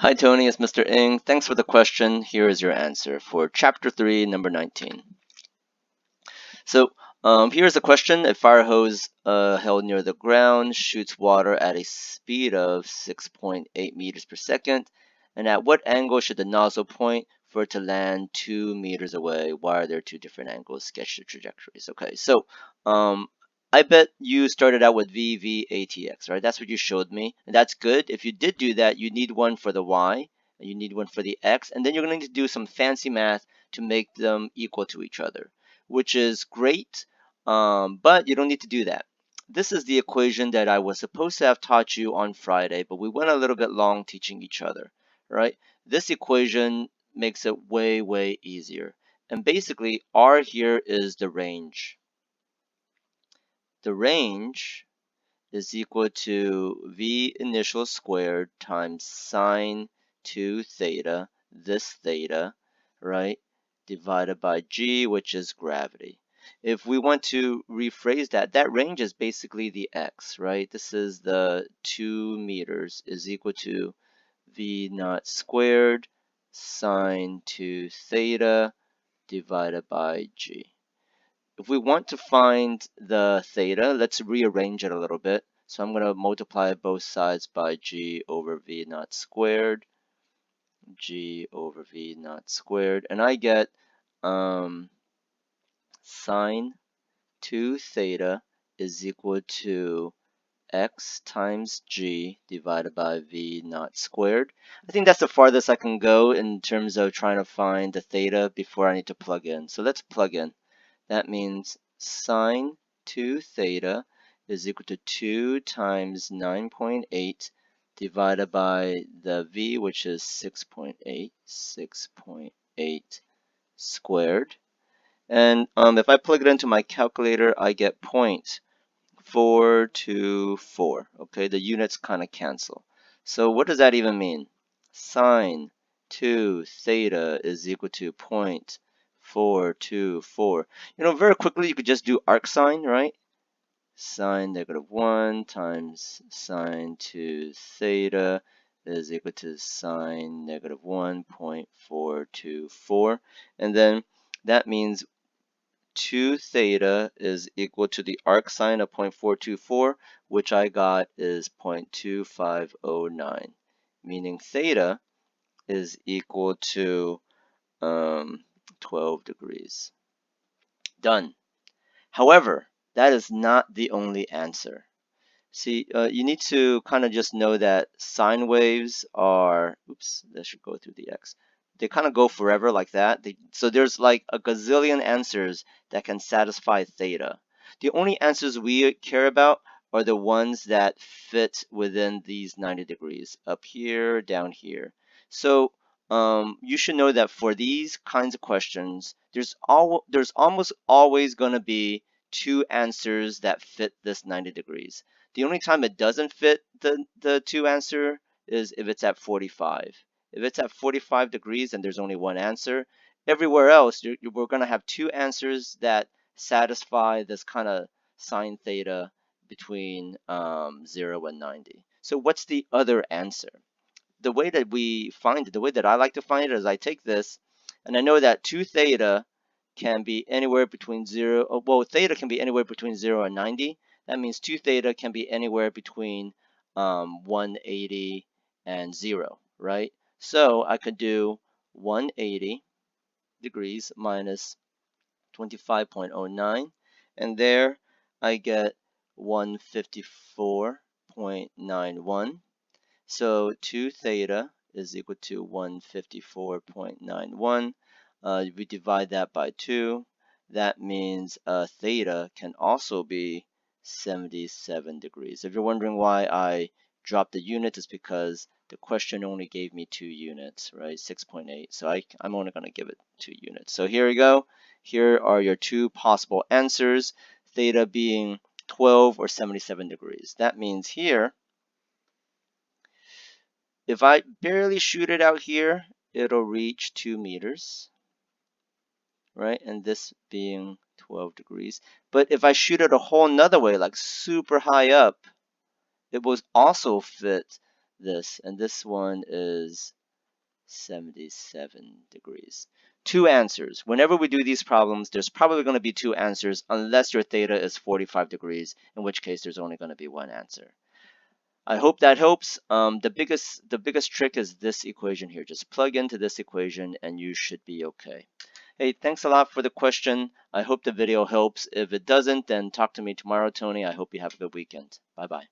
Hi Tony, it's Mr. Ng. Thanks for the question. Here is your answer for Chapter 3, number 19. So here's the question. A fire hose held near the ground shoots water at a speed of 6.8 meters per second. And at what angle should the nozzle point for it to land 2 meters away? Why are there two different angles? Sketch the trajectories. Okay, so I bet you started out with VVATX, right? That's what you showed me. And that's good. If you did do that, you need one for the Y, and you need one for the X, and then you're going to need to do some fancy math to make them equal to each other, which is great, but you don't need to do that. This is the equation that I was supposed to have taught you on Friday, but we went a little bit long teaching each other, right? This equation makes it way, way easier. And basically, R here is the range. The range is equal to V initial squared times sine 2 theta, this theta, right, divided by G, which is gravity. If we want to rephrase that, that range is basically the X, right? This is the 2 meters is equal to V naught squared sine 2 theta divided by G. If we want to find the theta, let's rearrange it a little bit. So I'm going to multiply both sides by G over V naught squared, G over V naught squared, and I get sine 2 theta is equal to X times G divided by V naught squared. I think that's the farthest I can go in terms of trying to find the theta before I need to plug in. So let's plug in. That means sine 2 theta is equal to 2 times 9.8 divided by the V, which is 6.8 squared. And if I plug it into my calculator, I get 0.424. Okay, the units kind of cancel. So what does that even mean? Sine 2 theta is equal to 0.424. Very quickly you could just do arcsine, right? Sine -1 times sine 2 theta is equal to sine -1 0.424. And then that means 2 theta is equal to the arcsine of 0.424, which I got is 0.2509, meaning theta is equal to 12 degrees. Done. However, that is not the only answer. See, you need to kind of just know that sine waves are, oops, that should go through the X. They kind of go forever like that. So there's like a gazillion answers that can satisfy theta. The only answers we care about are the ones that fit within these 90 degrees, up here, down here. So you should know that for these kinds of questions, there's almost always going to be two answers that fit this 90 degrees. The only time it doesn't fit the two answer is if it's at 45. If it's at 45 degrees and there's only one answer, everywhere else we're going to have two answers that satisfy this kind of sine theta between 0 and 90. So what's the other answer? The way that we find it, the way that I like to find it is I take this, and I know that 2 theta can be anywhere between 0, well, theta can be anywhere between 0 and 90. That means 2 theta can be anywhere between 180 and 0, right? So I could do 180 degrees minus 25.09, and there I get 154.91. So 2 theta is equal to 154.91. We divide that by 2. That means theta can also be 77 degrees. If you're wondering why I dropped the unit, it's because the question only gave me 2 units, right? 6.8. So I'm only going to give it 2 units. So here we go. Here are your two possible answers, theta being 12 or 77 degrees. That means here, if I barely shoot it out here, it'll reach 2 meters, right? And this being 12 degrees. But if I shoot it a whole nother way, like super high up, it will also fit this, and this one is 77 degrees. Two answers. Whenever we do these problems, there's probably going to be two answers unless your theta is 45 degrees, in which case there's only going to be one answer. I hope that helps. The biggest trick is this equation here. Just plug into this equation and you should be okay. Hey, thanks a lot for the question. I hope the video helps. If it doesn't, then talk to me tomorrow, Tony. I hope you have a good weekend. Bye-bye.